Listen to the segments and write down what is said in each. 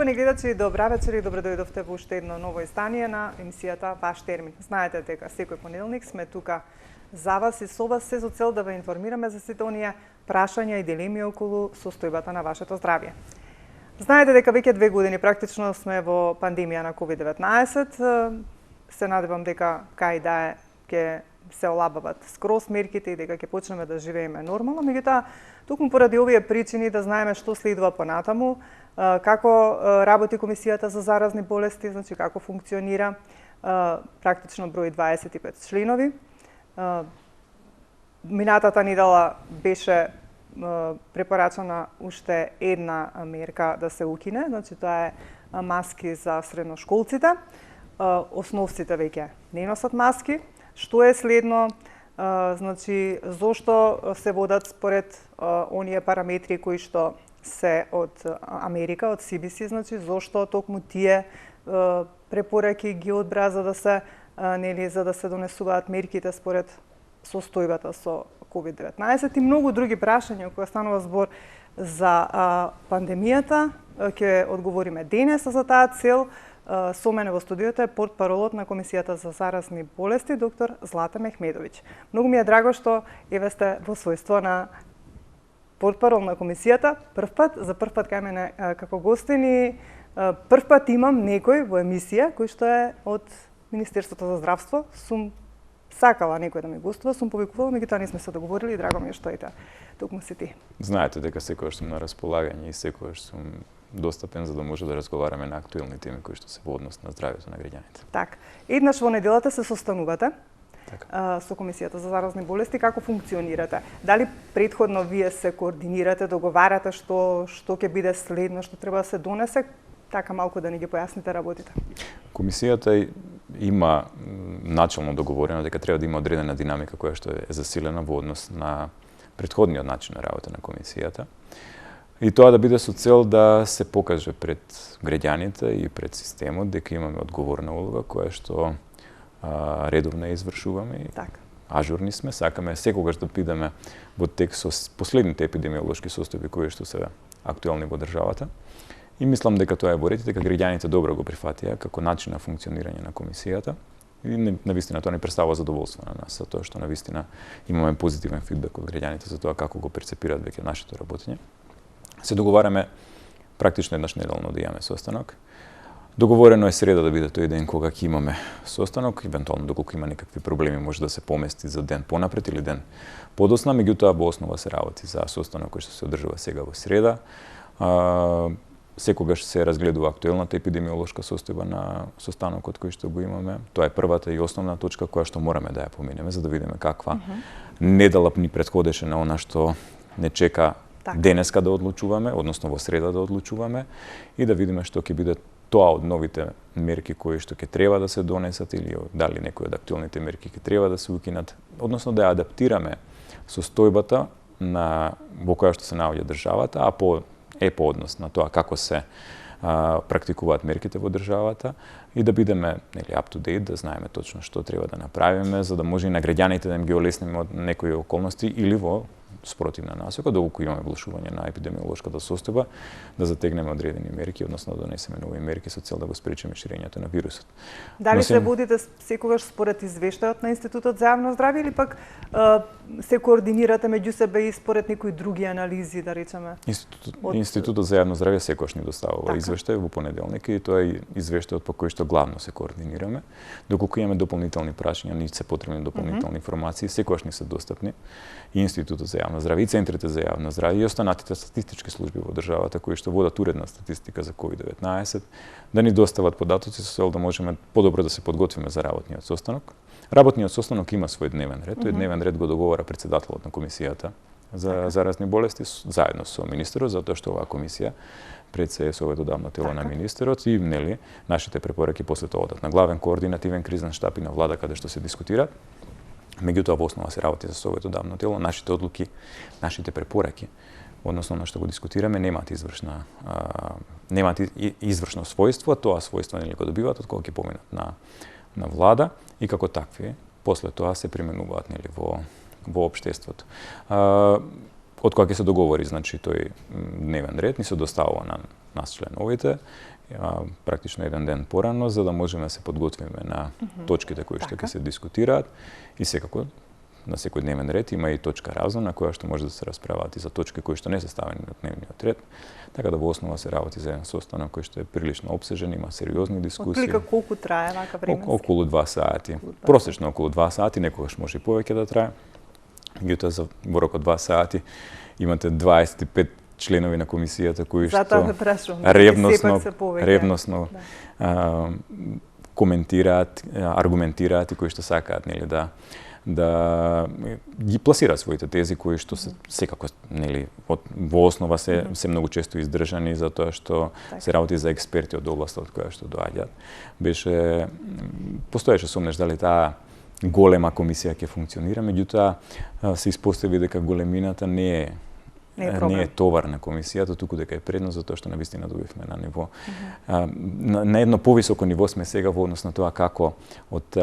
Почитувани гледачи, добра вечер и добро дојдовте во уште едно ново издание на емисијата Ваш термин. Знаете дека секој понеделник сме тука за вас и со вас се со цел да ве информираме за сите оние прашања и дилеми околу состојбата на вашето здравје. Знаете дека веќе 2 години практично сме во пандемија на COVID-19. Се надевам дека кај да е ќе се олабават скроз мерките и дека ќе почнеме да живееме нормално, меѓутоа токму поради овие причини да знаеме што следува понатаму, како работи Комисијата за заразни болести, значи како функционира, практично број 25 членови. Минатата недела беше препорачана уште една мерка да се укине, значи тоа е маски за средношколците. Основците веќе не носат маски. Што е следно? Значи, зошто се водат според оние параметри кои што се од Америка, од CBC, значи зошто токму тие препораки ги одбра за да се за да се донесуваат мерките според состојбата со COVID-19 и многу други прашања кои станува збор за пандемијата. Ќе одговориме денес за таа цел. Со мене во студиото е портпаролот на Комисијата за заразни болести, доктор Злата Мехмедовиќ. Многу ми е драго што еве сте во својство на портпарол на Комисијата. За прв пат кај мене како гостини, прв пат имам некој во емисија кој што е од Министерството за здравство. Сум сакала некој да ми гостува, сум повикувала, меѓутоа не сме се договорили и драго ми е што ете токму си ти. Знаете дека секогаш сум на располагање и секогаш сум достапен за да може да разговараме на актуелни теми кои што се во однос на здравјето на граѓаните. Така. Еднаш во неделата се состанувате така со Комисијата за заразни болести. Како функционирате? Дали претходно вие се координирате, договарате што ќе биде следно, што треба да се донесе? Така малку да ни ги појасните работите. Комисијата има начелно договорено дека треба да има одредена динамика која што е засилена во однос на претходниот начин на работа на Комисијата. И тоа да биде со цел да се покаже пред граѓаните и пред системот дека имаме одговорна улога која што редовно ја извршуваме и ажурни сме. Сакаме секогаш да бидеме во тек со последните епидемиолошки состојби кои што се актуелни во државата. И мислам дека тоа е во ред, дека граѓаните добро го прифатија како начин на функционирање на Комисијата. И навистина тоа не представува задоволство на нас, затоа што навистина имаме позитивен фидбек од граѓаните за тоа како го перцепираат веќе нашето работење. Се договараме практично еднаш неделно да имаме состанок. Договорено е среда да биде тој ден кога ќе имаме состанок, евентуално доколку има некакви проблеми може да се помести за ден понапред или ден подоцна, меѓутоа во основа се работи за состанок кој што се одржува сега во среда. Секогаш се разгледува актуелната епидемиолошка состојба на состанокот кој што го имаме. Тоа е првата и основна точка која што мораме да ја поминеме за да видиме каква недела ни претходеше на она што не чека денеска да одлучуваме, односно во среда да одлучуваме и да видиме што ќе биде тоа од новите мерки кои што ќе треба да се донесат или дали некои од актуелните мерки ќе треба да се укинат, односно да ја адаптираме состојбата во која што се наоѓа државата, а по однос на тоа како се практикуваат мерките во државата и да бидеме up to date, да знаеме точно што треба да направиме за да може и на граѓаните да им ги олесниме од некои околности или во спротивна насока, доколку имаме влошување на епидемиолошката состојба, да затегнеме одредени мерки, односно да донесеме нови мерки со цел да го спречиме ширењето на вирусот. Дали се водите секогаш според извештајот на Институтот за јавно здравје или пак се координирате меѓу себе и според некои други анализи, да речеме? Институтот за јавно здравје секогаш ни доставува извештај во понеделник и тоа е извештајот по кој што главно се координираме. Доколку имаме дополнителни прашања, ни се потребни дополнителни информации, секогаш ни се достапни и Институтот за јавно здравје и центрите за јавно здравје и останатите статистички служби во државата кои што водат уредна статистика за COVID-19 да ни достават податоци со цел да можеме подобро да се подготвиме за работниот состанок. Работниот состанок има свој дневен ред. Тој дневен ред го договара претседателот на Комисијата за заразни болести заедно со министерот, затоа што оваа комисија пред се е советодавно тело на министерот и нашите препораки после тоа одат на главен координативен кризен штаб и на влада каде што се дискутираат. Меѓутоа во основа се работи за советодавно тело, нашите одлуки, нашите препораки, односно на што го дискутираме, немаат извршно својство, тоа својство го добиваат од кога ќе поминат на влада и како такви после тоа се применуваат во општеството. од кога ќе се договори, значи, тој дневен ред, ни се доставува на нас членовите, практично еден ден порано, за да можеме да се подготвиме на точките кои што ќе се дискутираат и секако на секој дневен ред има и точка разно на која што може да се расправаат и за точки кои што не се ставени на дневниот ред, така да во основа се работи за еден состанок кој што е прилично обсежен, има сериозни дискусии. Отприлика колку трае вака временски? Околу 2 сати. Просечно околу 2 сати, некогаш може и повеќе да трае. Меѓутоа за во рок од 2 сати имате 25 членови на комисијата кои што ревносно коментираат, аргументираат и кои што сакаат, нели, да ги пласираат своите тези кои што се секако, нели, во основа се многу често издржани затоа што се работи за експерти од областа од која што доаѓаат. Постоеше сомнеш дали таа голема комисија ќе функционира, меѓутоа се испостави дека големината не е товар на комисијата, туку дека е предност затоа што навистина добивме на ниво на едно повисоко ниво сме сега во однос на тоа како од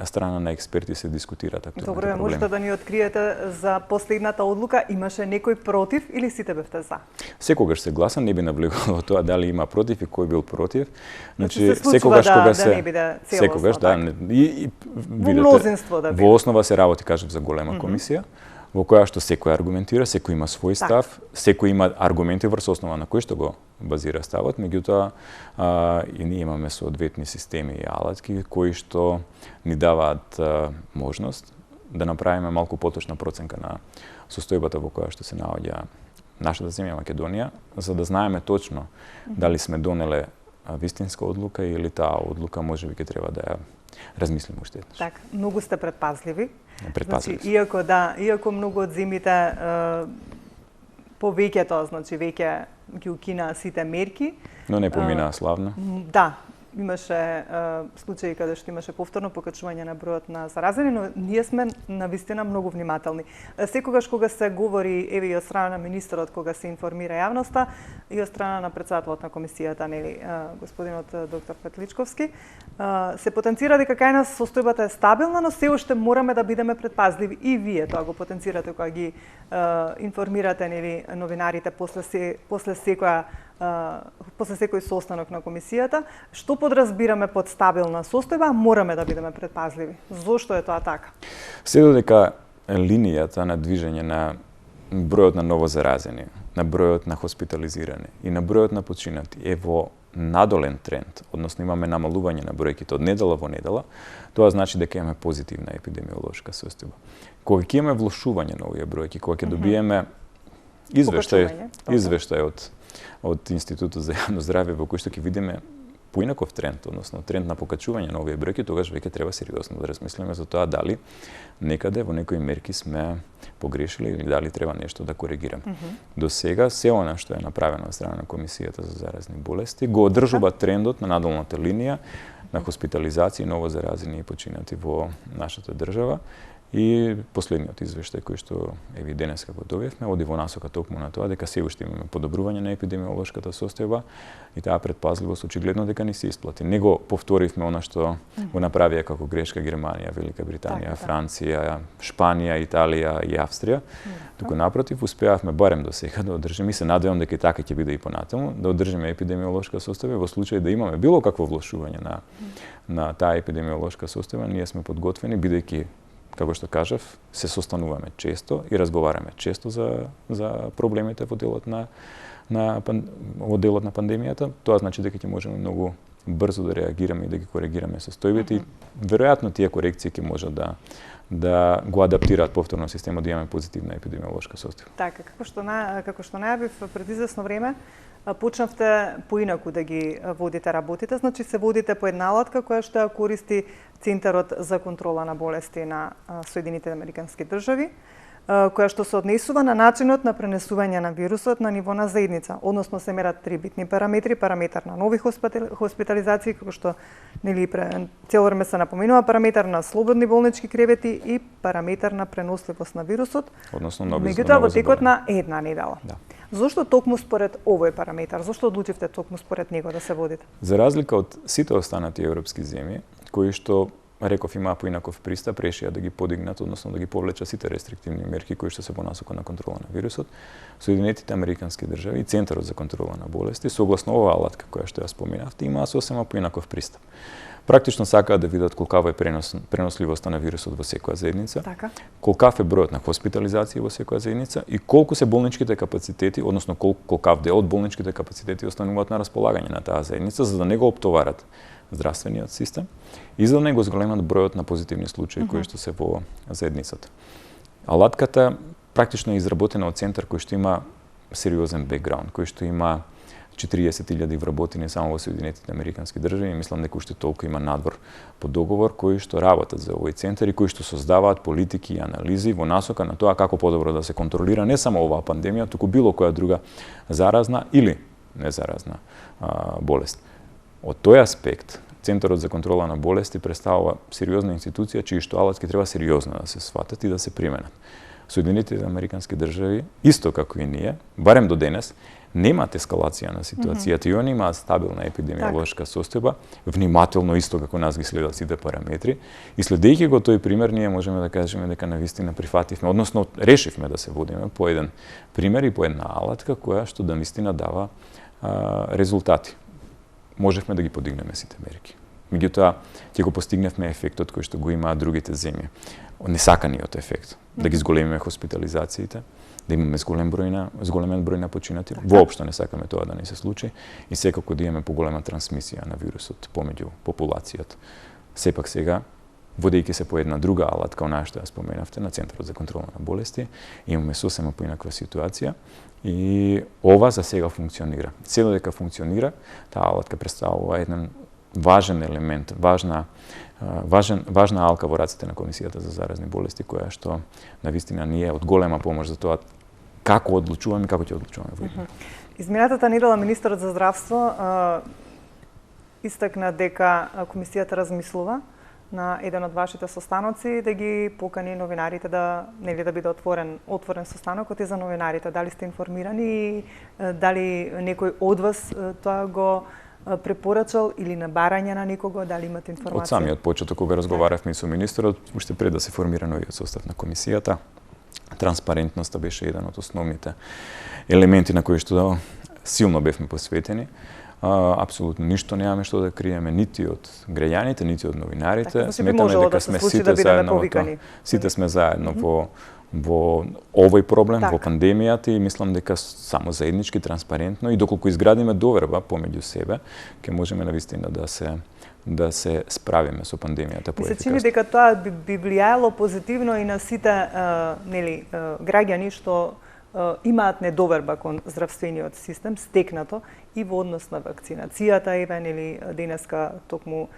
страна на експерти се дискутираат актуелните проблеми. Добро, можете да ни откриете за последната одлука, имаше некој против или сите бевте за? Секогаш се гласа, не би навлегувал во тоа дали има против и кој бил против. Значи секогаш кога се не биде целосно, секогаш и видите, мнозинство да биде. Во основа се работи, кажав, за голема комисија, во која што секој аргументира, секој има свој став, секој има аргументи врз основа на кој што го базира ставот, меѓутоа и ние имаме соодветни системи и алатки кои што ни даваат можност да направиме малку поточна проценка на состојбата во која што се наоѓа нашата земја Македонија, за да знаеме точно дали сме донеле вистинска одлука или таа одлука можеби ќе треба да ја размислиме уште еднаш. Така, многу сте предпазливи. Предпазливи. Значи, иако многу од земите повеќето, значи веќе ги укинаа сите мерки, но не поминаа славно. Да, имаше случаи каде што имаше повторно покачување на бројот на заразени, но ние сме навистина многу внимателни. Секогаш кога се говори, еве и од страна на министерот, кога се информира јавноста, и од страна на претседателот на комисијата, нели, господинот доктор Петличковски, се потенцира дека кај нас состојбата е стабилна, но се уште мораме да бидеме предпазливи. И вие тоа го потенцирате кога ги информирате, нели, новинарите после секој состанок на комисијата. Што подразбираме под стабилна состојба, мораме да бидеме предпазливи. Зошто е тоа така? Се додека линијата на движење на бројот на новозаразени, на бројот на хоспитализирани и на бројот на починати е во надолен тренд, односно имаме намалување на бројките од недела во недела, тоа значи дека имаме позитивна епидемиолошка состојба. Кога ќе имаме влошување на овие бројки, кога ќе добиеме извештај од Институтот за јавно здравје во кој што ќе видиме поинаков тренд, односно тренд на покачување на овие бројки, тогаш веќе треба сериозно да размислиме за тоа дали некаде во некои мерки сме погрешили или дали треба нешто да коригираме. До сега се она што е направено од страна на Комисијата за заразни болести го одржува трендот на надолната линија на хоспитализација и новозаразени и починати во нашата држава. И последниот извештај кој што еви денеска го добивме оди во насока токму на тоа дека се уште имаме подобрување на епидемиолошката состојба и таа предпазливост очигледно дека не се исплати. Не го повторивме она што го направија како грешка Германија, Велика Британија, Франција, Шпанија, Италија и Австрија. Туку напротив успеавме барем до сега да одржиме и се надевам дека и така ќе биде и понатаму, да одржиме епидемиолошка состојба во случај да имаме било какво влошување на таа епидемиолошка состојба, ние сме подготвени бидејќи како што кажав, се состануваме често и разговараме често за проблемите во делот на пандемијата. Тоа значи дека ќе можеме многу брзо да реагираме и да ги коригираме состојбите и веројатно тие корекции ќе можат да го адаптираат повторно системот да имаме позитивна епидемиолошка состојба. Така, како што најавив пред извесно време, почнавте поинаку да ги водите работите, значи се водите по една алатка која што ја користи Центарот за контрола на болести на Соединетите Американски држави, која што се однесува на начинот на пренесување на вирусот на ниво на заедница. Односно се мерат три битни параметри: параметар на нови хоспитализации, како што нели цело време се напоминува, параметар на слободни болнички кревети и параметар на преносливост на вирусот. Односно нови меѓутоа во текот на една недела. Да. Зошто токму според овој параметар? Зошто одлучивте токму според него да се водите? За разлика од сите останати европски земји, кои што реков имаа поинаков пристап, решија да ги подигнат, односно да ги повлечат сите рестриктивни мерки кои што се по насока на контрола на вирусот. Соединетите американски држави и Центарот за контрола на болести, согласно оваа алатка која што ја споменавте, имаа сосема поинаков пристап. Практично сакаат да видат колкава е преносливоста на вирусот во секоја заедница, Така. колкав е бројот на хоспитализации во секоја заедница и колку се болничките капацитети, односно колкав дел од болничките капацитети остануваат на располагање на таа заедница, за да не го оптоварат здравствениот систем и за да не го зголемат бројот на позитивни случаи кои што се во заедницата. Алатката практично е изработена од центар кој што има сериозен бекграунд, кој што има 40.000 вработени само во Соединетите американски држави и мислам дека уште толку има надвор по договор кои што работат за овој центар и кои што создаваат политики и анализи во насока на тоа како подобро да се контролира не само оваа пандемија, туку било која друга заразна или незаразна болест. Од тој аспект, Центарот за контрола на болести представува сериозна институција чии што алатки треба сериозно да се сватат и да се применат. Соединетите американски држави, исто како и ние, барем до денес, немаат ескалација на ситуацијата и они имаат стабилна епидемиолошка состојба, внимателно исто како нас ги следат сите параметри и следејќи го тој пример ние можеме да кажеме дека навистина прифативме, односно решивме да се водиме по еден пример и по една алатка која што да вистина дава резултати. Можевме да ги подигнеме сите мерки. Меѓутоа, ќе го постигневме ефектот кој што го имаат другите земји. Несаканиот ефект, да ги зголемиме хоспитализациите, да имаме зголемен број на починати. Воопшто не сакаме тоа да не се случи и секако да имаме поголема трансмисија на вирусот помеѓу популацијата. Сепак сега, водејќи се по една друга алатка, онаа што ја споменавте, на Центарот за контрола на болести, имаме сосема поинаква ситуација и ова за сега функционира. Се додека функционира, таа алатка представува еден важен елемент, важна алка во раците на Комисијата за заразни болести, која што навистина ни е од голема помош за тоа како одлучуваме и како ќе одлучуваме во иднина. Изминатата недела министерот за здравство истакна дека комисијата размислува на еден од вашите состаноци да ги покани новинарите да биде отворен состанокот и за новинарите. Дали сте информирани и дали некој од вас тоа го препорачал или на барање на некого, дали имате информација? Од самиот почеток кога разговаравме со министерот, уште пред да се формира новиот состав на комисијата, транспарентноста беше еден од основните елементи на кои што силно бевме посветени. Апсолутно ништо немаме што да криеме нити од граѓаните, нити од новинарите. Така, сметаме дека сме сите заедно сите сме заедно во овој проблем, во пандемијата и мислам дека само заеднички, транспарентно и доколку изградиме доверба помеѓу себе, ќе можеме навистина да се справиме со пандемијата поефикасно. Ми се чини дека тоа би влијаело позитивно и на сите граѓани што имаат недоверба кон здравствениот систем стекнато и во однос на вакцинацијата, денеска токму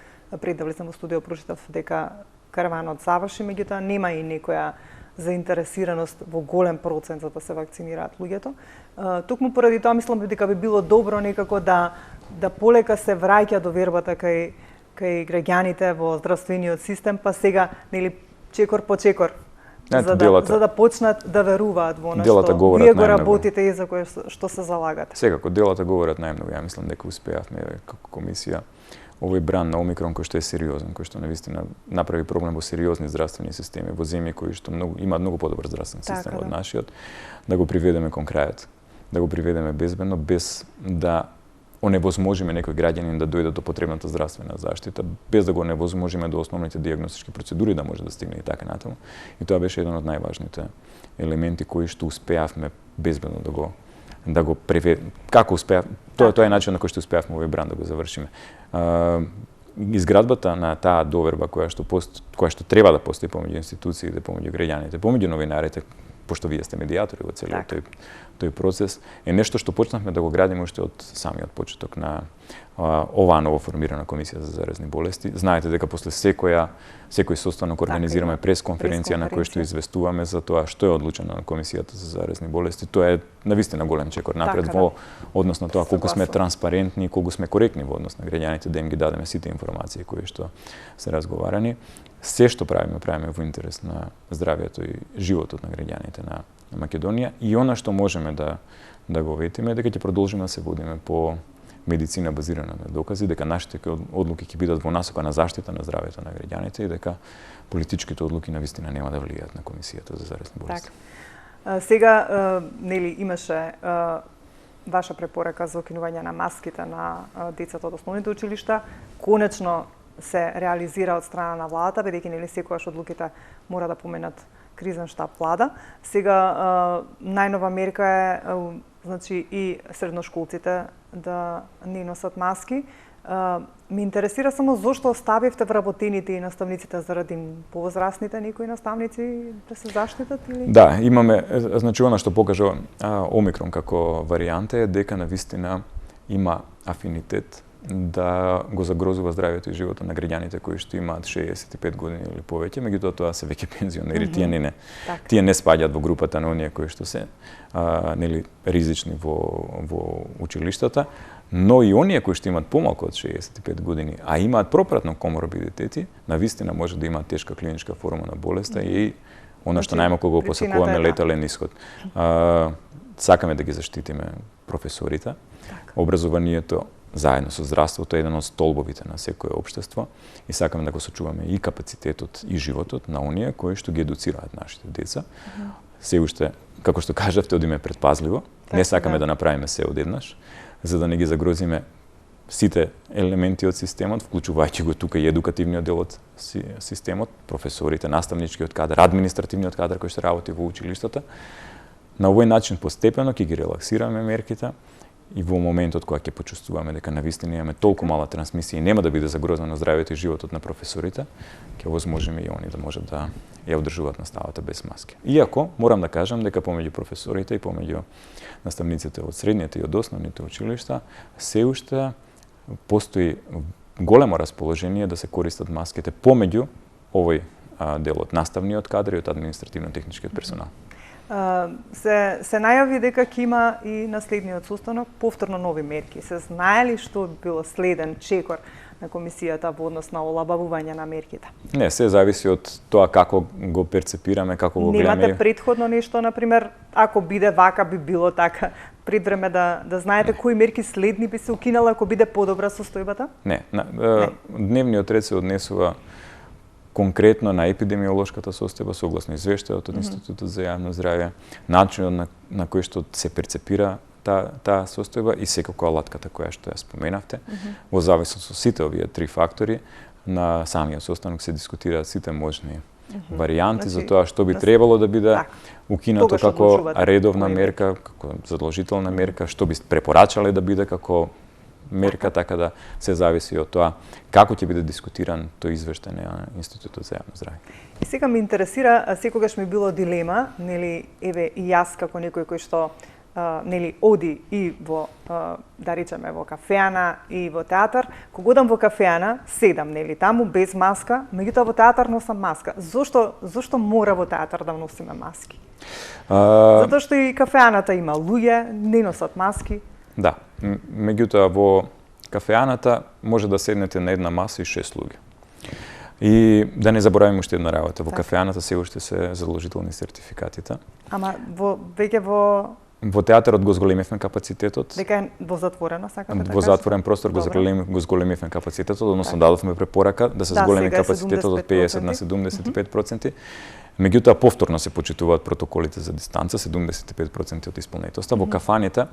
пред да влезам во студио прочитав дека караванот заврши, меѓутоа нема и некоја заинтересираност во голем процент за да се вакцинираат луѓето. Токму поради тоа мислам дека би било добро некако да полека се враќа довербата кај граѓаните во здравствениот систем, па сега чекор по чекор за да почнат да веруваат во она што вие го работите и за кое што се залагате. Секако делата говорат најмногу. Ја мислам дека успеавме како комисија овој бран на Омикрон кој што е сериозен, кој што навистина направи проблем во сериозни здравствени системи во земји кои што имаат многу подобар здравствен систем од нашиот, да го приведеме кон крајот, да го приведеме безбедно без да оневозможиме некој граѓанин да дојде до потребната здравствена заштита, без да го оневозможиме до основните дијагностички процедури да може да стигне и така натаму. И тоа беше еден од најважните елементи кои што успеавме безбедно да го преведеме. Како успеав? Тоа е начин на кој што успеавме овој бран да го завршиме. Изградбата на таа доверба која што треба да постои помеѓу институциите, помеѓу граѓаните, помеѓу новинарите, пошто вие сте медијатори во целиот тој процес, е нешто што почнавме да го градиме уште од самиот почеток на оваа новоформирана комисија за заразни болести. Знаете дека после секој состанок организираме пресконференција на која што известуваме за тоа што е одлучено на комисијата за заразни болести. Тоа е навистина голем чекор напред во однос на тоа колку сме транспарентни и колку сме коректни во однос на граѓаните да им ги дадеме сите информации кои што се разговарани. Се што правиме во интерес на здравјето и животот на граѓаните на Македонија и она што можеме да го ветиме дека ќе продолжиме да се водиме по медицина базирана на докази, дека нашите одлуки ќе бидат во насока на заштита на здравјето на граѓаните и дека политичките одлуки навистина нема да влијаат на комисијата за заресни болести. Так. Сега нели имаше ваша препорака за окинување на маските на децата од основните училишта, конечно се реализира од страна на владата, бидејќи нели секогаш одлуките мора да поменат кризен штаб влада. Сега најнова мерка е значи и средношколците да не носат маски. Ме интересира само зошто оставивте вработените и наставниците заради повозрастните некои наставници да се заштитат или? Да, имаме, значи она што покажа Омикрон како варијанта е дека навистина има афинитет да го загрозува здравјето и животот на граѓаните кои што имаат 65 години или повеќе, меѓутоа тоа се веќе пензионери, тие не. Тие не спаѓаат во групата на оние кои што се нели ризични во училиштата, но и оние кои што имаат помалку од 65 години, а имаат пропратно коморбидитети, навистина може да имаат тешка клиничка форма на болеста и она што најмалку го посакуваме летален исход. Сакаме да ги заштитиме професорите. Образованието заедно со здравството е еден од столбовите на секое општество и сакаме да го сочуваме и капацитетот и животот на оние кои што ги едуцираат нашите деца. Се уште, како што кажавте, одиме предпазливо. Не сакаме да направиме се одеднаш, за да не ги загрозиме сите елементи од системот, вклучувајќи го тука и едукативниот дел од системот, професорите, наставничкиот кадар, административниот кадар кој што работи во училиштата. На овој начин постепено ќе ги релаксираме мерките и во моментот кога ќе почувствуваме дека навистина имаме толку мала трансмисија и нема да биде загрозено здравјето и животот на професорите, ќе возможиме и они да можат да ја одржуваат наставата без маски. Иако морам да кажам дека помеѓу професорите и помеѓу наставниците од средните и од основните училишта се уште постои големо расположение да се користат маските помеѓу овој дел од наставниот кадар и од административно-техничкиот персонал. Се најави дека ќе има и наследниот состанок повторно нови мерки. Се знае ли што било следен чекор на комисијата во однос на олабавување на мерките? Не, се зависи од тоа како го перцепираме, како го гледаме. Немате предходно нешто, например, ако биде вака, би било така, пред време да знаете кои мерки следни би се укинала ако биде подобра состојбата? Не. Дневниот ред се однесува конкретно на епидемиолошката состојба согласно извештајот од Институтот за јавно здравје, начинот на кој што се перцепира таа состојба и секако алатката која што ја споменавте. Во зависност од сите овие три фактори, на самиот состанок се дискутираат сите можни варијанти за тоа што би требало да биде укинато како редовна мерка, како задолжителна мерка, што би препорачале да биде како мерка, така да се зависи од тоа како ќе биде дискутиран тој извештај на Институтот за јавно здравје. И сега ме интересира, секогаш ми било дилема, нели, еве и јас како некој кој што нели оди и во да речеме во кафеана и во театар, кога одам во кафеана, седам нели таму без маска, меѓутоа во театар носам маска. Зошто мора во театар да носиме маски? Затоа што и кафеаната има луѓе, не носат маски. Да, меѓутоа во кафеаната може да седнете на една маса и 6 луѓе. И да не забораваме уште една работа, во кафеаната се уште се задолжителни сертификатите. Ама веќе во театарот го зголемивме капацитетот. Дека е во затворено, сакате да кажете? Во затворен простор го зголемивме капацитетот, односно дадовме препорака да се зголеми капацитетот од 50 на 75%. Меѓутоа повторно се почитуваат протоколите за дистанца, 75% од исполнетоста. Во кафаните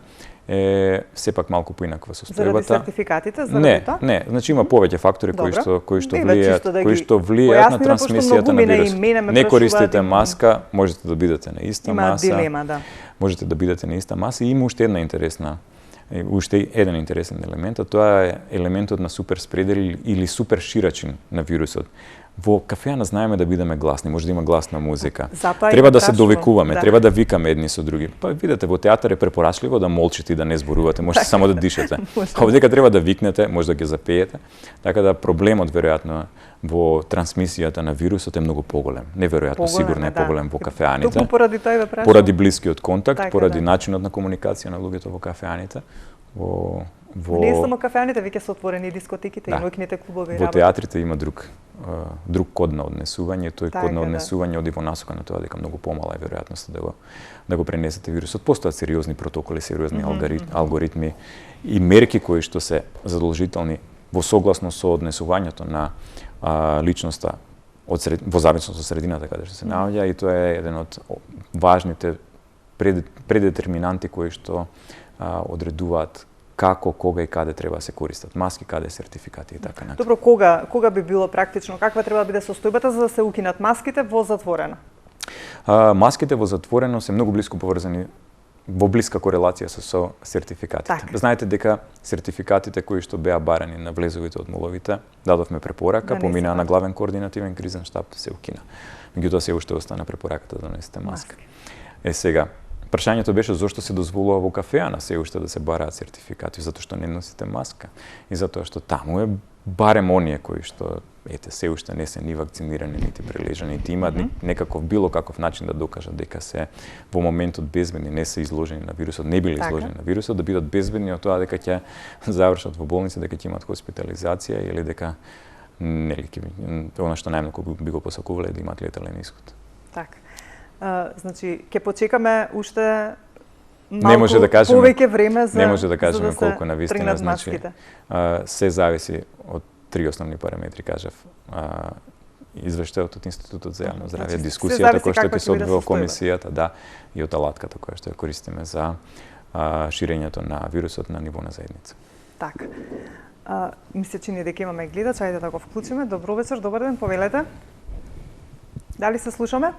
е сепак малку поинаква состојбата. Заради сертификатите, заради тоа? Не, значи има повеќе фактори кои што влијаат на трансмисијата на вирусот. Не користите маска, можете да бидете на иста маса. Има дилема, да. Можете да бидете на иста маса и има уште еден интересен елемент, а тоа е елементот на суперспредер или суперширачин на вирусот. Во кафеана знаеме да бидеме гласни, може да има гласна музика. Треба да се довикуваме, треба да викаме едни со други. Па видете, во театар е препорачливо да молчите и да не зборувате, можете само да дишете. А овдека треба да викнете, може да ги запеете. Така да проблемот веројатно во трансмисијата на вирусот е многу поголем. Неверојатно сигурно е поголем во кафеаните. Токму поради тој ве прашувам. Поради блискиот контакт, поради начинот на комуникација на луѓето во кафеаните. Не само кафеаните, веќе се отворени дискотеките и ноќните клубови. Во театрите има друг друг код на однесување, тој Така, код на да. однесување оди во насока на тоа дека многу помала е веројатноста да го пренесете вирусот. Постојат сериозни протоколи, сериозни алгоритми и мерки кои што се задолжителни во согласно со однесувањето на личноста во зависност од средината каде што се наоѓа, и тоа е еден од важните предетерминанти кои што одредуваат како, кога и каде треба да се користат маски, каде сертификати и така натаму. Добро, кога би било практично, каква треба да биде состојбата за да се укинат маските во затворено? Маските во затворено се многу блиско поврзани во блиска корелација со сертификатите. Так. Знаете дека сертификатите кои што беа барани на влезовите од моловите, дадовме препорака, поминаа на главен координативен кризен штаб, се укина. Меѓутоа се уште остана препораката да носите маска. Сега, прашањето беше зошто се дозволува во кафеана се уште да се бараат сертификати, затоа што не носите маска и затоа што таму е барем оние кои што се уште не се ни вакцинирани, нити прележани, нити имаат некаков било каков начин да докажат дека се во моментот безбедни, не се изложени на вирусот, не биле изложени на вирусот, да бидат безбедни од тоа дека ќе завршат во болница, дека ќе имаат хоспитализација или дека нели она што најмногу би го посакувале да имаат летален исход. Така. Значи, ќе почекаме уште малку не може да кажеме, повеќе време за не може да кажеме за да колку навистина, тргнат значи маските. се зависи од три основни параметри, кажав. Извештајот од Институтот за јавно здравје, Значи, дискусијата која што каква ќе се ќе биде одвива во состојбата. комисијата, да, и од алатката која што ја користиме за ширењето на вирусот на ниво на заедница. Така. Ми се чини дека имаме гледач, ајде да го вклучиме. Добро вечер, добар ден, повелете. Дали се слушаме?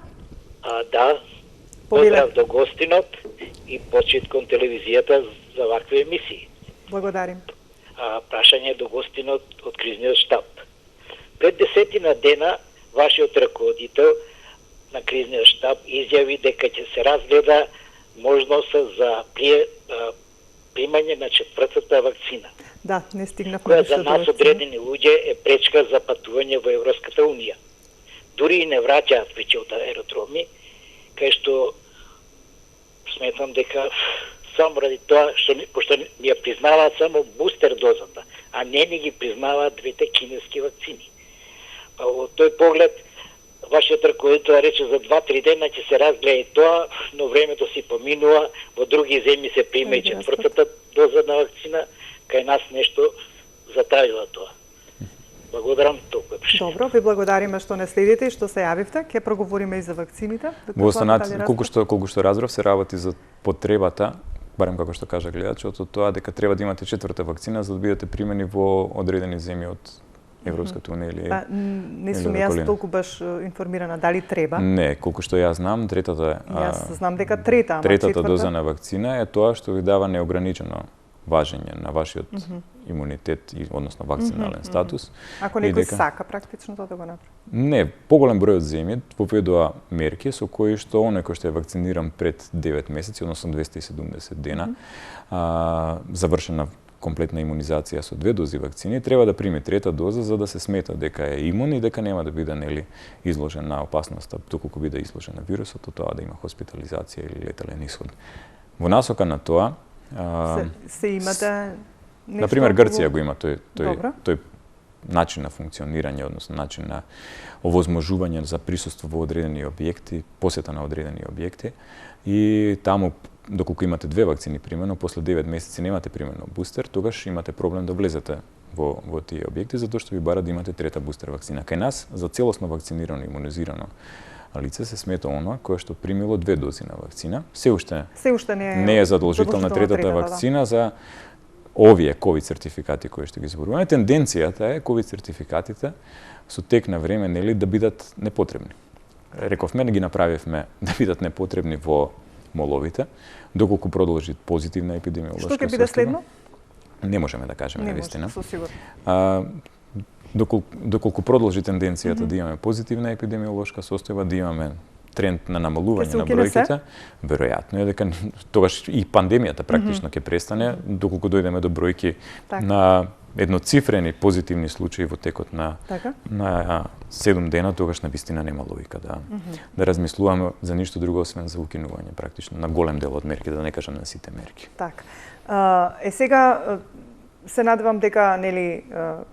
Да. Поздрав до гостинот и почит кон телевизијата за вакви емисии. Благодарим. Прашање до гостинот од кризниот штаб. Пред 10 дена вашиот раководител на кризниот штаб изјави дека ќе се разгледа можноста за примање на четвртата вакцина. Да, не стигнавме која уште за до нас вакцина. одредени луѓе е пречка за патување во Европската унија. Дури и не враќаат веќе од аеродроми, кај што сметам дека само ради тоа пошто ни ја признаваат само бустер дозата, а не ни ги признаваат двете кинески вакцини. Во тој поглед, вашиот раководител рече за 2-3 дена ќе се разгледа и тоа, но времето си поминува, во други земји се прима и четвртата доза на вакцина, кај нас нешто затавила тоа. Благодарам толку. Добро, ви благодариме што не следите и што се јавивте. Ќе проговориме и за вакцините. Во останат, колку што разбрав, се работи за потребата, барем како што кажа гледачот, од тоа дека треба да имате четврта вакцина за да бидете примени во одредени земји од Европската унија или не сум јас толку баш информирана дали треба. Не, колку што јас знам, третата Јас знам дека трета, ама третата доза на вакцина е тоа што ви дава неограничено важење на вашиот имунитет и односно вакцинален статус. Ако некој сака практично тоа да го направи. Не, поголем број од земји поведува мерки со кои што оној кој што е вакциниран пред 9 месеци, односно 270 дена, завршена комплетна имунизација со 2 дози вакцини, треба да прими трета доза за да се смета дека е имун и дека нема да биде нели изложен на опасноста доколку биде изложен на вирусот, тоа да има хоспитализација или летален исход. Во насока на тоа се имате на пример Грција го има тој начин на функционирање, односно начин на овозможување за присуство во одредени објекти, посета на одредени објекти и таму доколку имате 2 вакцини примено, после 9 месеци немате примено бустер, тогаш имате проблем да влезете во тие објекти затоа што ви бара да имате трета бустер вакцина. Кај нас за целосно вакцинирано, имунизирано лице се смета оно кое што примило 2 дози на вакцина. Се уште не е задолжителна третата вакцина за овие ковид сертификати кои што ги зборуваме. Тенденцијата е ковид сертификатите со тек на време нели да бидат непотребни. Рековме да ги направивме да бидат непотребни во моловите, доколку продолжи позитивна епидемиолошка состојба. Што ќе биде следно? Не можеме да кажеме навистина. Не може, со сигурно. Доколку продолжи тенденцијата да имаме позитивна епидемиолошка состојба, да имаме тренд на намалување на бројките, веројатно е дека тогаш и пандемијата практично ќе престане, доколку дојдеме до бројки на едноцифрени позитивни случаи во текот на 7 дена, тогаш навистина нема логика да размислуваме за ништо друго освен за укинување практично на голем дел од мерките, да не кажам на сите мерки. Така. Сега се надевам дека нели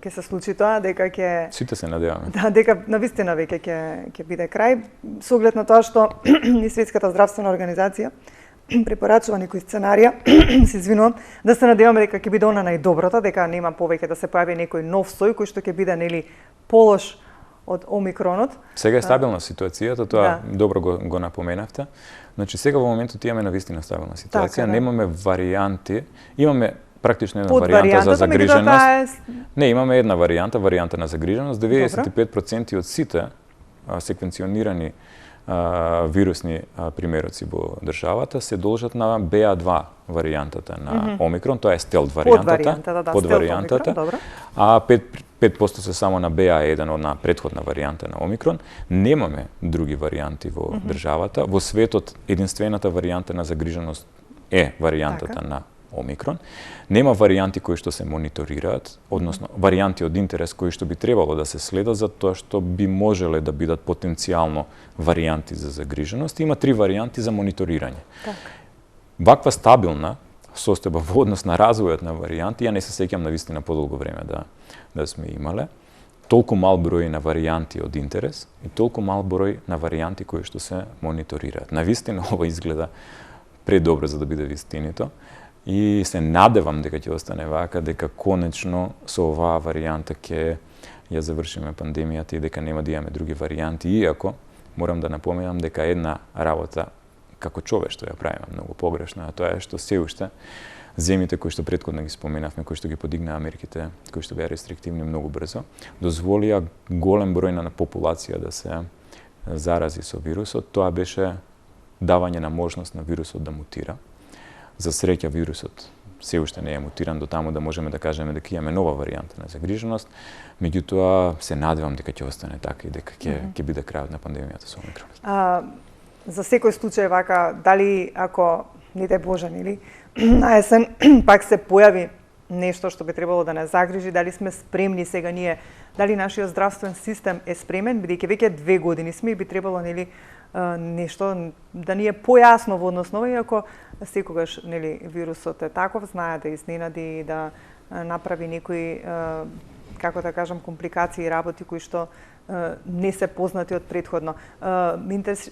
ќе се случи тоа, дека ќе Сите се надеваме. Да, дека навистина веќе ќе биде крај, со оглед на тоа што и Светската здравствена организација препорачува некои сценарија, се извинувам, да се надеваме дека ќе биде она најдобрата, дека нема повеќе да се појави некој нов сој кој што ќе биде нели полош од омикронот. Сега е стабилна ситуацијата, тоа Да. добро го напоменавте. Значи сега во моментот имаме навистина стабилна ситуација, Така, да. немаме варијанти, имаме практично една Под варијанта за варијантата, загриженост. таа е Не, имаме една варијанта на загриженост. 95% од сите секвенционирани вирусни примероци во државата се должат на BA2 варијантата на омикрон, тоа е стелт варијантата, да, под стелт варијантата, омикрон, добро. а 5% се само на BA1 од на претходна варијанта на омикрон. Немаме други варијанти во државата. Во светот единствената варијанта на загриженост е варијантата Така. на омикрон. Нема варијанти кои што се мониторираат, односно варијанти од интерес кои што би требало да се следат за тоа што би можеле да бидат потенцијално варијанти за загриженост. Има 3 варијанти за мониторирање. Така. Ваква стабилна состојба во однос на развојот на варијанти, ја не се сеќам на вистина подолго време да сме имале. Толку мал број на варијанти од интерес и толку мал број на варијанти кои што се мониторираат. На вистина ова изгледа предобро за да биде вистинито. И се надевам дека ќе остане вака, дека конечно со оваа варијанта ќе ја завршиме пандемијата и дека нема да имаме други варијанти, иако морам да напоменам дека една работа како човештво ја правиме многу погрешна, а тоа е што се уште земјите кои што претходно ги споменавме, кои што ги подигнаа мерките, кои што беа рестриктивни многу брзо, дозволија голем број на популација да се зарази со вирусот. Тоа беше давање на можност на вирусот да мутира. За среќа вирусот се уште не е мутиран до таму да можеме да кажеме дека имаме нова варијанта на загриженост, меѓутоа се надевам дека ќе остане така и дека ќе биде крајот на пандемијата со омикрон. За секој случај вака, дали ако не дај Боже, нели, на есен пак се појави нешто што би требало да не загрижи, дали сме спремни сега ние, дали нашиот здравствен систем е спремен, бидејќи веќе 2 години сме и би требало нели нешто да ни е појасно во однос на ова, иако секогаш нели вирусот е таков, знае да изненади и да направи некои како да кажам компликации и работи кои што не се познати од претходно.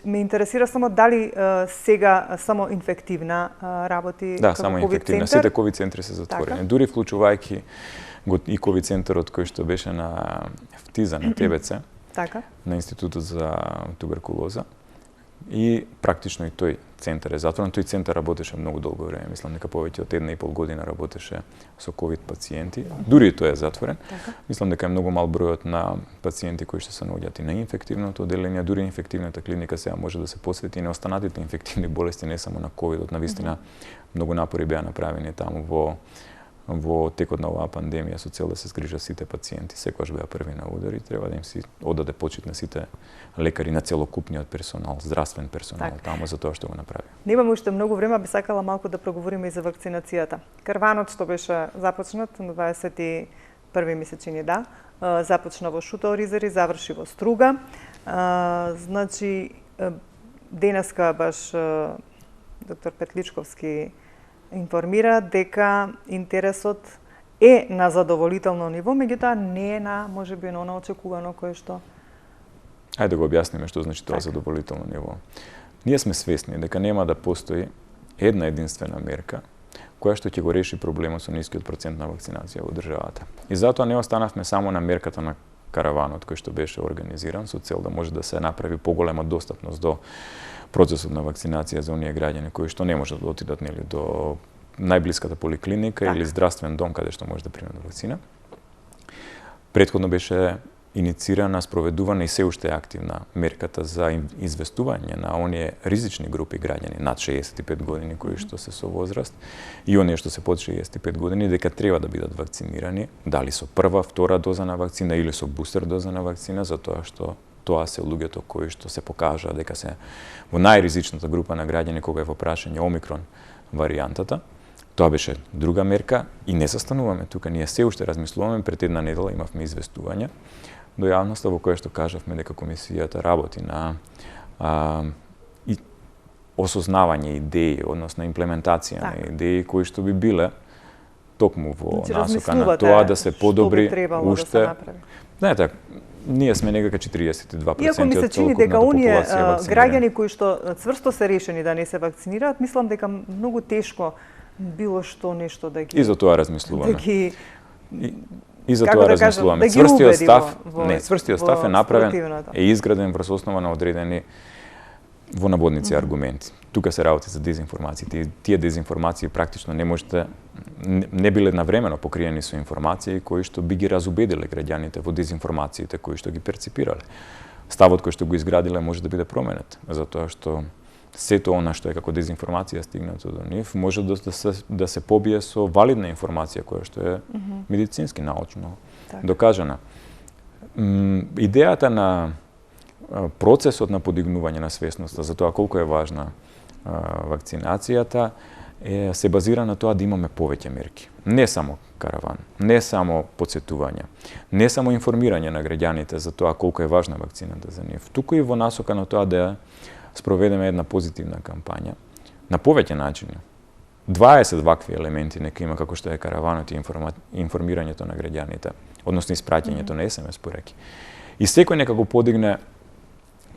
Ме интересира само дали сега само инфективна работи Да, како само COVID инфективна. центар? Сите ковид центри се затворени. Така. Дури вклучувајќи и ковид центарот кој што беше на ФТИЗа на ТБЦ, Така. на Институтот за туберкулоза. И практично и тој центар е затворен. Тој центар работеше многу долго време, мислам дека повеќе од 1,5 година работеше со ковид пациенти. Дури и тој е затворен. Така. Мислам дека е многу мал бројот на пациенти кои што се наоѓаат и на инфективното одделение, дури инфективната клиника сега може да се посвети на останатите инфективни болести, не само на ковидот. Навистина многу напори беа направени таму во текот на оваа пандемија со цел да се згрижат сите пациенти. Секогаш беа први на удар и треба да им се одаде почит на сите лекари, на целокупниот персонал, здравствен персонал таму за тоа што го направи. Немаме уште многу време, би сакала малку да проговориме и за вакцинацијата. Карванот што беше започнат на 21 месечини, да, започна во Шутал Ризери, заврши во Струга. Значи, денеска баш доктор Петличковски информира дека интересот е на задоволително ниво, меѓутоа не е на можеби на она очекувано кое што. Ајде да го објасниме што значи тоа Така. задоволително ниво. Ние сме свесни дека нема да постои една единствена мерка која што ќе го реши проблемот со нискиот процент на вакцинација во државата. И затоа не останавме само на мерката на караванот кој што беше организиран со цел да може да се направи поголема достапност до процесот на вакцинација за оние граѓани кои што не можат да отидат нели до најблиската поликлиника или здравствен дом каде што може да примат вакцина. Претходно беше иницирана, спроведувана и се уште е активна мерката за известување на оние ризични групи граѓани над 65 години кои што се со возраст и оние што се под 65 години дека треба да бидат вакцинирани, дали со прва, втора доза на вакцина или со бустер доза на вакцина, затоа што тоа се луѓето кои што се покажаа дека се во најризичната група на граѓани кога е во прашање омикрон варијантата. Тоа беше друга мерка и не застануваме тука, ние се уште размислуваме, пред една недела имавме известување до јавноста во кое што кажавме дека комисијата работи на и осознавање идеи, односно имплементација на идеи кои што би биле токму во насока на размислувате тоа да се подобри што би требало уште. да се направи. Знаете, ние сме некака 42% Иако ми се од чини дека целокупната оние популација вакцинирани. граѓани кои што цврсто се решени да не се вакцинираат, мислам дека многу тешко било што нешто да ги И за тоа размислуваме. да ги И за како тоа да кажам, размислуваме. да ги Цврстиот убеди став, во не, цврстиот став е направен, спротивното. е изграден врз основа на одредени во наводници аргументи. Тука се работи за дезинформациите и тие дезинформации практично не можете не биле навремено покриени со информации кои што би ги разубедиле граѓаните во дезинформациите кои што ги перципирале. Ставот кој што го изградиле може да биде променет, затоа што сето она што е како дезинформација стигнато до нив може да се побие со валидна информација која што е медицински научно докажана. Идејата на процесот на подигнување на свесноста за тоа колку е важна вакцинацијата се базира на тоа да имаме повеќе мерки. Не само караван, не само подсетување, не само информирање на граѓаните за тоа колку е важна вакцината за нив, туку и во насока на тоа да спроведеме една позитивна кампања на повеќе начини. 20 вакви елементи нека има како што е караванот и информирањето на граѓаните, односно испраќањето на SMS пораки. И секој нека го подигне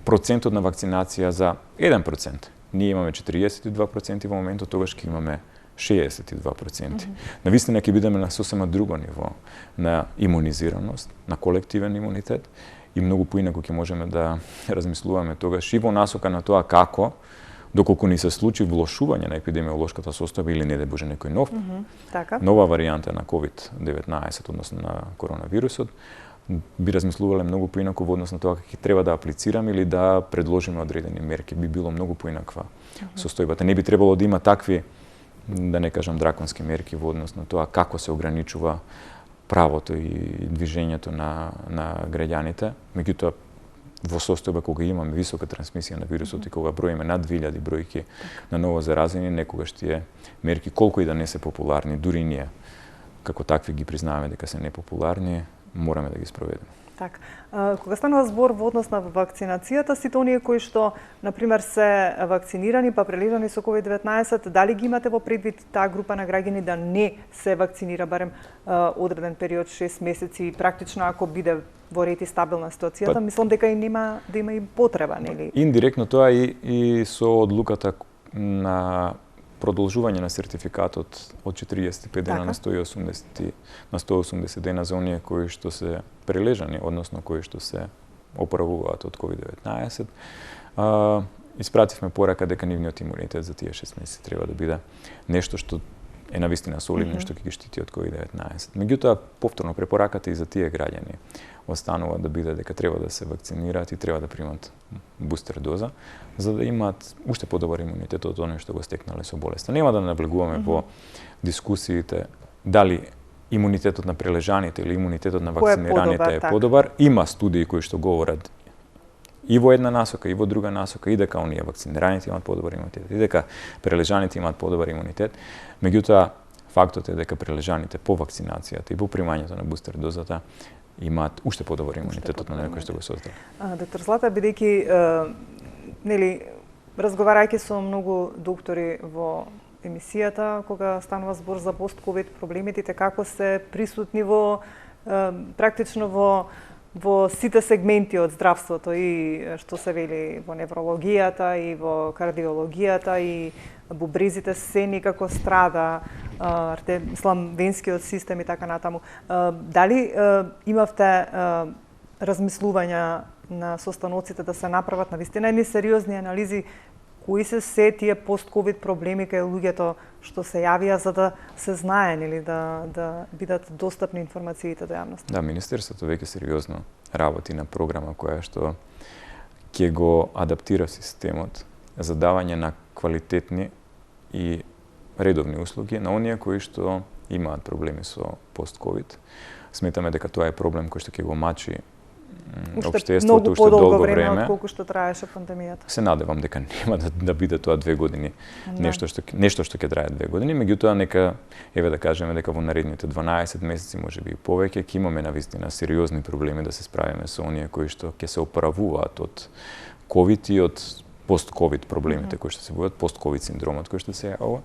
процентот на вакцинација за 1%. Ние имаме 42% во моментот, тогаш ќе имаме 62%. Навистина ќе бидеме на сосема друго ниво на имунизираност, на колективен имунитет и многу поинаку ќе можеме да размислуваме тогаш и во насока на тоа како, доколку ни се случи влошување на епидемиолошката состојба или не да боже некој нов, нова варијанта на COVID-19, односно на коронавирусот, би размислувале многу поинаку во однос на тоа како треба да аплицираме или да предложиме одредени мерки. Би било многу поинаква состојбата. Не би требало да има такви, да не кажам драконски мерки во однос на тоа како се ограничува правото и движењето на граѓаните. Меѓутоа, во состојба кога имаме висока трансмисија на вирусот и кога броиме над 2000 бројки на ново заразени, некогаш тие мерки, колку и да не се популарни, дури ние како такви ги признаваме дека се непопуларни, мораме да ги спроведеме. Така. Кога станува збор во однос на вакцинацијата, сите оние кои што, например, се вакцинирани па прележани со COVID-19, дали ги имате во предвид таа група на граѓани да не се вакцинира барем одреден период 6 месеци и практично ако биде во ред и стабилна ситуацијата, мислам дека и нема да има и потреба, нели? Индиректно тоа и со одлуката на продолжување на сертификатот од 45 дена на 180 дена за оние кои што се прележани, односно кои што се оправуваат од COVID-19. Испративме порака дека нивниот имунитет за тие 6 месеци треба да биде нешто што е навистина солидно, што ќе ги штити од COVID-19. Меѓутоа, повторно препораката и за тие граѓани останува да биде дека треба да се вакцинираат и треба да примат бустер доза, за да имаат уште подобар имунитет од оној што го стекнале со болеста. Нема да навлегуваме во дискусиите дали имунитетот на прележаните или имунитетот на вакцинираните е подобар. Има студии кои што говорат и во една насока, и во друга насока, и дека оние вакцинираните имаат подобар имунитет, и дека прележаните имаат подобар имунитет. Меѓутоа, фактот е дека прележаните по вакцинацијата и по примањето на бустер дозата имаат уште подобар имунитет од некој што го создава. Доктор Злата, бидејќи нели разговарајќи со многу доктори во емисијата, кога станува збор за пост-ковид проблемите, како се присутни во практично во сите сегменти од здравството, и што се вели во неврологијата, и во кардиологијата, и бубрезите се некако страда, мислам венскиот систем и така натаму. Дали имавте размислувања на состаноците да се направат навистина едни сериозни анализи кои се тие пост-ковид проблеми кај луѓето што се јавија за да се знае, нели, да бидат достапни информациите до јавноста? Да, Министерството веќе сериозно работи на програма која што ќе го адаптира системот за давање на квалитетни и редовни услуги на оние кои што имаат проблеми со пост-ковид. Сметаме дека тоа е проблем кој што ќе го мачи општеството уште долго време. Отколку што траеше пандемијата. Се надевам дека нема да биде тоа 2 години, нешто што ќе трае 2 години, меѓутоа нека еве да кажеме дека во наредните 12 месеци, можеби и повеќе, ќе имаме навистина сериозни проблеми да се справиме со оние кои што ќе се оправуваат од ковид и од пост-ковид проблемите кои што се војат, пост-ковид синдромот кој што се јавува.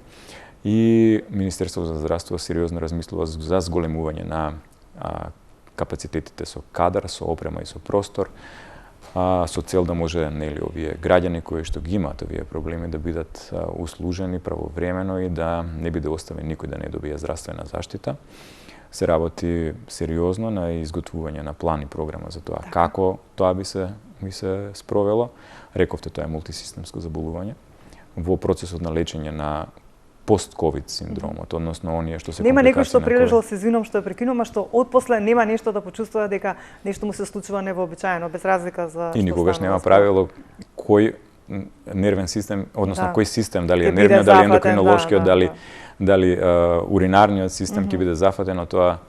и Министерството за здравство сериозно размислува за зголемување на капацитетите со кадар, со опрема и со простор, со цел да може овие граѓани кои што ги имаат овие проблеми да бидат услужени правовремено и да не биде оставен никој да не добие здравствена заштита. Се работи сериозно на изготвување на план и програма за тоа како тоа би се спровело. Рековте, тоа е мултисистемско заболување во процесот на лечење на пост-ковид синдромот, односно оние што се нема некој што на прилежал, се извинувам што ја прекинувам, а што отпосле нема нешто да почувствува дека нешто му се случува невообичаено, без разлика за и никогаш нема правило кој нервен систем, односно кој систем, дали е нервниот, дали ендокринолошкиот, дали уринарниот систем ќе биде зафатен од тоа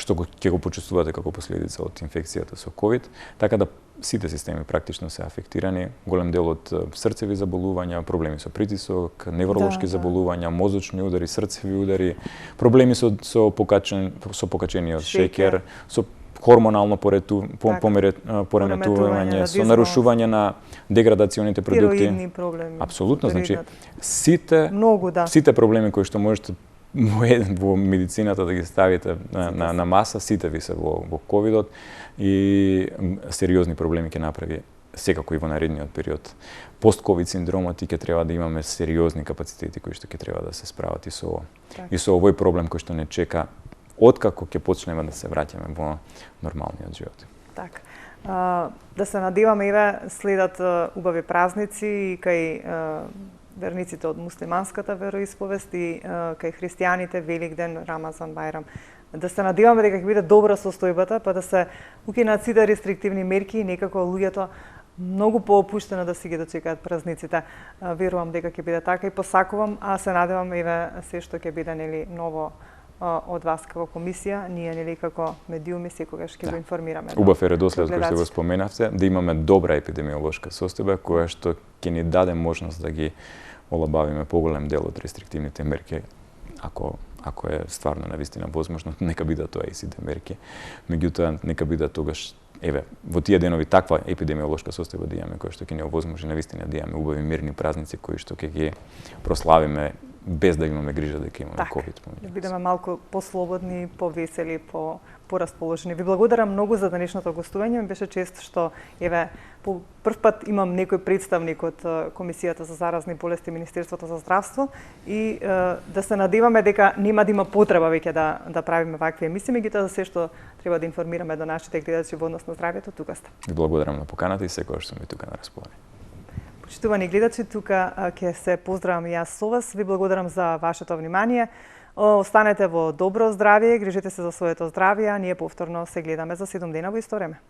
што ќе го почувствувате како последица од инфекцијата со ковид, така да сите системи практично се афектирани, голем дел од срцеви заболувања, проблеми со притисок, невролошки заболувања, мозочни удари, срцеви удари, проблеми со покачениот шеќер, со хормонално пореметување, со нарушување на деградационите продукти. Тироидни проблеми. Апсолутно, значи сите проблеми кои што можете во медицината да ги ставите на маса, сите ви се во ковидот и сериозни проблеми ќе направи секако и во наредниот период. Пост-ковид синдромот и ќе треба да имаме сериозни капацитети кои што ќе треба да се справат и со овој проблем кој што не чека откако ќе почнеме да се враќаме во нормалниот живот. Така. Да се надеваме, еве, следат убави празници и кај верниците од муслиманската вероисповест и кај христијаните Великден, Рамазан, Бајрам. Да се надеваме дека ќе биде добра состојбата, па да се укинат сите рестриктивни мерки и некако луѓето многу поопуштено да си ги дочекаат празниците. Верувам дека ќе биде така и посакувам, а се надевам еве се што ќе биде ново од вас како комисија, ние како медиуми секогаш ќе го информираме. Убав е редослед кој што го споменавте, да имаме добра епидемиолошка состојба која што ќе ни даде можност да ги олабавиме поголем дел од рестриктивните мерки, ако е стварно навистина возможно, нека бидат тоа и сите мерки. Меѓутоа, нека бидат тогаш, еве, во тие денови таква епидемиолошка состојба да имаме, која што ќе ни овозможи навистина да имаме убави мирни празници кои што ќе ги прославиме без да имаме грижа дека имаме ковид. Да бидеме малку послободни, повесели, порасположени. Ви благодарам многу за денешното гостување. Ми беше чест што еве по прв пат имам некој представник од Комисијата за заразни болести Министерството за здравство и да се надеваме дека нема да има потреба веќе да правиме вакви емисии, меѓутоа за се што треба да информираме до нашите гледачи во однос на здравјето, тука сте. Ви благодарам на поканата и секогаш сум ви тука на располагање. Почитувани гледачи, тука ќе се поздравам и јас со вас. Ви благодарам за вашето внимание. Останете во добро здравје, грижете се за своето здравје, а ние повторно се гледаме за 7 дена во исто време.